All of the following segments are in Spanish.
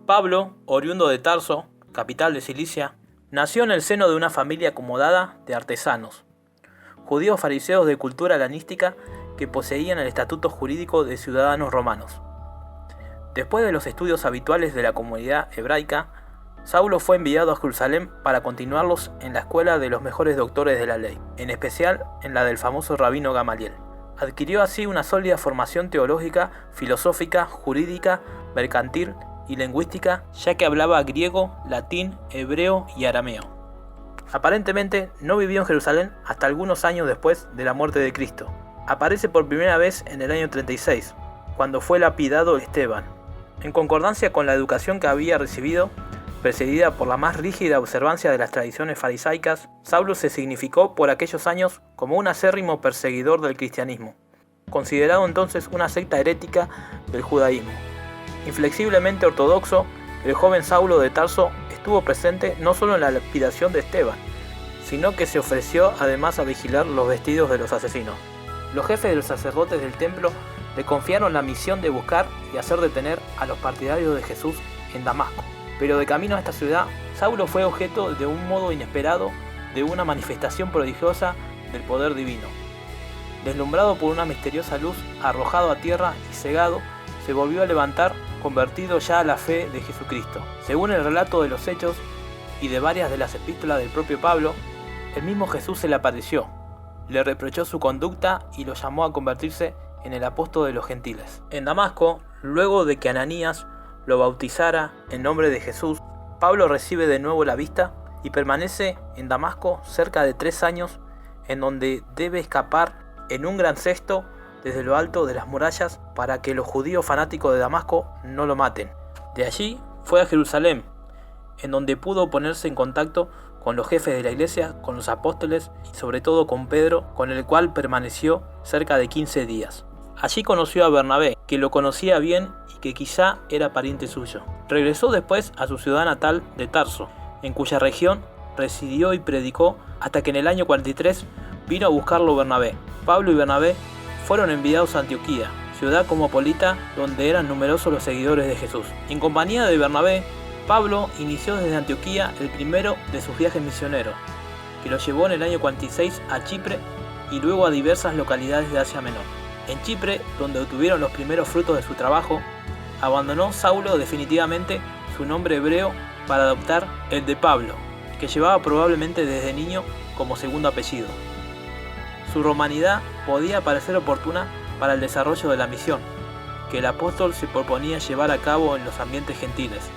Pablo, oriundo de Tarso, capital de Cilicia, nació en el seno de una familia acomodada de artesanos, judíos fariseos de cultura helenística que poseían el estatuto jurídico de ciudadanos romanos. Después de los estudios habituales de la comunidad hebraica, Saulo fue enviado a Jerusalén para continuarlos en la escuela de los mejores doctores de la ley, en especial en la del famoso rabino Gamaliel. Adquirió así una sólida formación teológica, filosófica, jurídica, mercantil y lingüística, ya que hablaba griego, latín, hebreo y arameo. Aparentemente no vivió en Jerusalén hasta algunos años después de la muerte de Cristo. Aparece por primera vez en el año 36, cuando fue lapidado Esteban. En concordancia con la educación que había recibido, precedida por la más rígida observancia de las tradiciones farisaicas, Saulo se significó por aquellos años como un acérrimo perseguidor del cristianismo, considerado entonces una secta herética del judaísmo. Inflexiblemente ortodoxo, el joven Saulo de Tarso estuvo presente no solo en la lapidación de Esteban, sino que se ofreció además a vigilar los vestidos de los asesinos. Los jefes de los sacerdotes del templo le confiaron la misión de buscar y hacer detener a los partidarios de Jesús en Damasco. Pero de camino a esta ciudad, Saulo fue objeto de un modo inesperado de una manifestación prodigiosa del poder divino. Deslumbrado por una misteriosa luz, arrojado a tierra y cegado, se volvió a levantar, convertido ya a la fe de Jesucristo. Según el relato de los Hechos y de varias de las epístolas del propio Pablo, el mismo Jesús se le apareció, le reprochó su conducta y lo llamó a convertirse en el apóstol de los gentiles. En Damasco, luego de que Ananías lo bautizara en nombre de Jesús, Pablo recibe de nuevo la vista y permanece en Damasco cerca de 3 años, en donde debe escapar en un gran cesto desde lo alto de las murallas para que los judíos fanáticos de Damasco no lo maten. De allí fue a Jerusalén, en donde pudo ponerse en contacto con los jefes de la iglesia, con los apóstoles y sobre todo con Pedro, con el cual permaneció cerca de 15 días. Allí conoció a Bernabé, que lo conocía bien y que quizá era pariente suyo. Regresó después a su ciudad natal de Tarso, en cuya región residió y predicó hasta que en el año 43 vino a buscarlo Bernabé. Pablo y Bernabé fueron enviados a Antioquía, ciudad cosmopolita donde eran numerosos los seguidores de Jesús. En compañía de Bernabé, Pablo inició desde Antioquía el primero de sus viajes misioneros, que lo llevó en el año 46 a Chipre y luego a diversas localidades de Asia Menor. En Chipre, donde obtuvieron los primeros frutos de su trabajo, abandonó Saulo definitivamente su nombre hebreo para adoptar el de Pablo, que llevaba probablemente desde niño como segundo apellido. Su romanidad podía parecer oportuna para el desarrollo de la misión, que el apóstol se proponía llevar a cabo en los ambientes gentiles.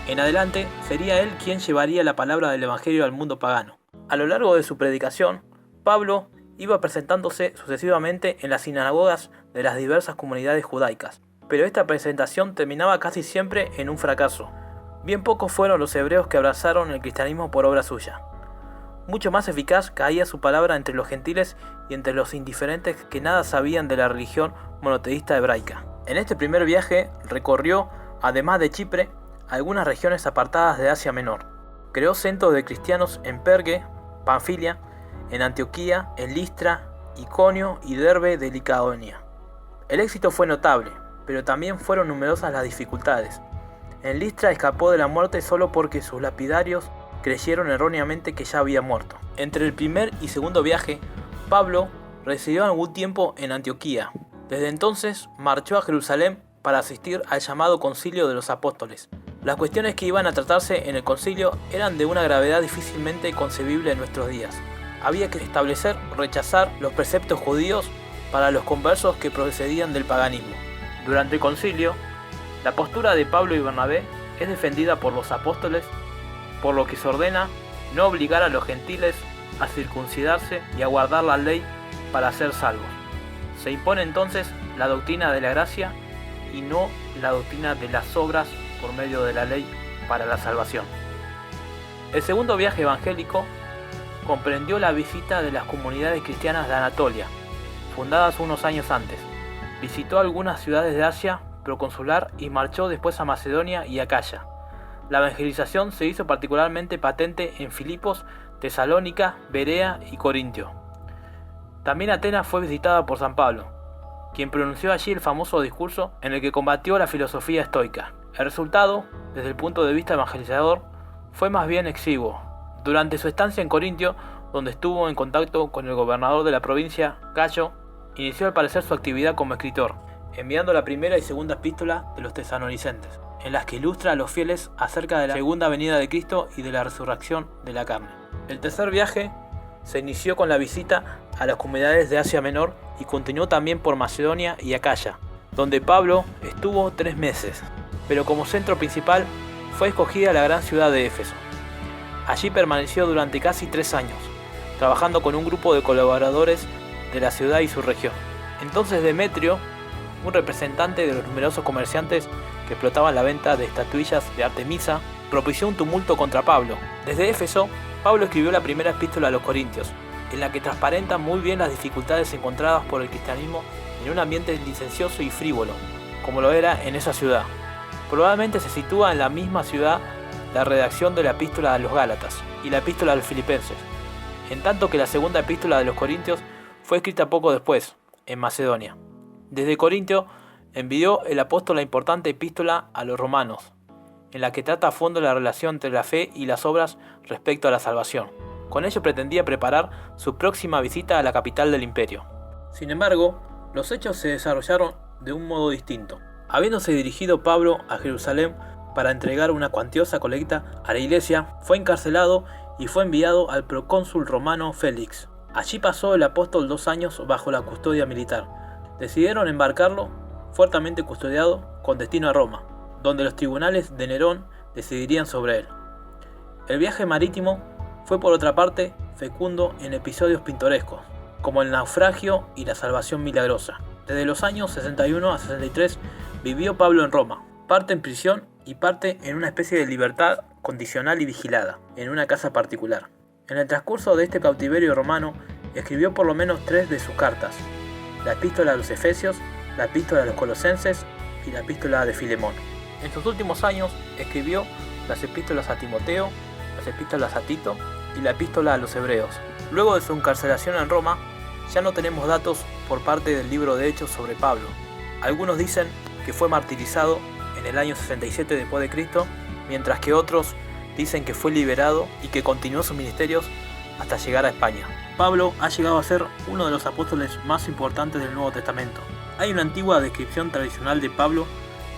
En adelante, sería él quien llevaría la palabra del evangelio al mundo pagano. A lo largo de su predicación, Pablo iba presentándose sucesivamente en las sinagogas de las diversas comunidades judaicas, pero esta presentación terminaba casi siempre en un fracaso. Bien pocos fueron los hebreos que abrazaron el cristianismo por obra suya. Mucho más eficaz caía su palabra entre los gentiles y entre los indiferentes que nada sabían de la religión monoteísta hebraica. En este primer viaje recorrió, además de Chipre, algunas regiones apartadas de Asia Menor. Creó centros de cristianos en Pergue, Panfilia, en Antioquía, en Listra, Iconio y Derbe de Licaonia. El éxito fue notable, pero también fueron numerosas las dificultades. En Listra escapó de la muerte solo porque sus lapidarios creyeron erróneamente que ya había muerto. Entre el primer y segundo viaje, Pablo residió algún tiempo en Antioquía. Desde entonces marchó a Jerusalén para asistir al llamado Concilio de los Apóstoles. Las cuestiones que iban a tratarse en el concilio eran de una gravedad difícilmente concebible en nuestros días. Había que establecer o rechazar los preceptos judíos para los conversos que procedían del paganismo. Durante el concilio, la postura de Pablo y Bernabé es defendida por los apóstoles, por lo que se ordena no obligar a los gentiles a circuncidarse y a guardar la ley para ser salvos. Se impone entonces la doctrina de la gracia y no la doctrina de las obras por medio de la ley para la salvación. El segundo viaje evangélico comprendió la visita de las comunidades cristianas de Anatolia, fundadas unos años antes. Visitó algunas ciudades de Asia proconsular y marchó después a Macedonia y Acaya. La evangelización se hizo particularmente patente en Filipos, Tesalónica, Berea y Corintio. También Atenas fue visitada por San Pablo, quien pronunció allí el famoso discurso en el que combatió la filosofía estoica. El resultado, desde el punto de vista evangelizador, fue más bien exiguo. Durante su estancia en Corintio, donde estuvo en contacto con el gobernador de la provincia, Gayo, inició al parecer su actividad como escritor, enviando la primera y segunda epístola de los tesalonicenses, en las que ilustra a los fieles acerca de la segunda venida de Cristo y de la resurrección de la carne. El tercer viaje se inició con la visita a las comunidades de Asia Menor y continuó también por Macedonia y Acaya, donde Pablo estuvo 3 meses, pero como centro principal fue escogida la gran ciudad de Éfeso. Allí permaneció durante casi 3 años, trabajando con un grupo de colaboradores de la ciudad y su región. Entonces Demetrio, un representante de los numerosos comerciantes que explotaban la venta de estatuillas de Artemisa, propició un tumulto contra Pablo. Desde Éfeso, Pablo escribió la primera epístola a los Corintios, en la que transparenta muy bien las dificultades encontradas por el cristianismo en un ambiente licencioso y frívolo, como lo era en esa ciudad. Probablemente se sitúa en la misma ciudad la redacción de la epístola a los Gálatas y la epístola a los Filipenses, en tanto que la segunda epístola de los Corintios fue escrita poco después, en Macedonia. Desde Corintio envió el apóstol la importante epístola a los romanos, en la que trata a fondo la relación entre la fe y las obras respecto a la salvación. Con ello pretendía preparar su próxima visita a la capital del imperio. Sin embargo, los hechos se desarrollaron de un modo distinto. Habiéndose dirigido Pablo a Jerusalén para entregar una cuantiosa colecta a la iglesia, fue encarcelado y fue enviado al procónsul romano Félix. Allí pasó el apóstol 2 años bajo la custodia militar. Decidieron embarcarlo, fuertemente custodiado, con destino a Roma, donde los tribunales de Nerón decidirían sobre él. El viaje marítimo fue por otra parte fecundo en episodios pintorescos, como el naufragio y la salvación milagrosa. Desde los años 61 a 63 vivió Pablo en Roma, parte en prisión y parte en una especie de libertad condicional y vigilada, en una casa particular. En el transcurso de este cautiverio romano, escribió por lo menos 3 de sus cartas: la epístola a los Efesios, la epístola a los Colosenses y la epístola de Filemón. En sus últimos años escribió las epístolas a Timoteo, las epístolas a Tito y la epístola a los Hebreos. Luego de su encarcelación en Roma, ya no tenemos datos por parte del libro de Hechos sobre Pablo. Algunos dicen que fue martirizado en el año 67 después de Cristo, mientras que otros dicen que fue liberado y que continuó sus ministerios hasta llegar a España. Pablo ha llegado a ser uno de los apóstoles más importantes del Nuevo Testamento. Hay una antigua descripción tradicional de Pablo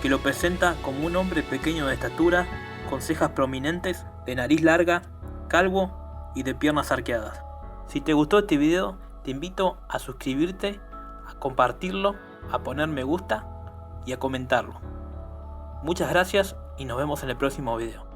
que lo presenta como un hombre pequeño de estatura, con cejas prominentes, de nariz larga, calvo y de piernas arqueadas. Si te gustó este video, te invito a suscribirte, a compartirlo, a poner me gusta y a comentarlo. Muchas gracias y nos vemos en el próximo video.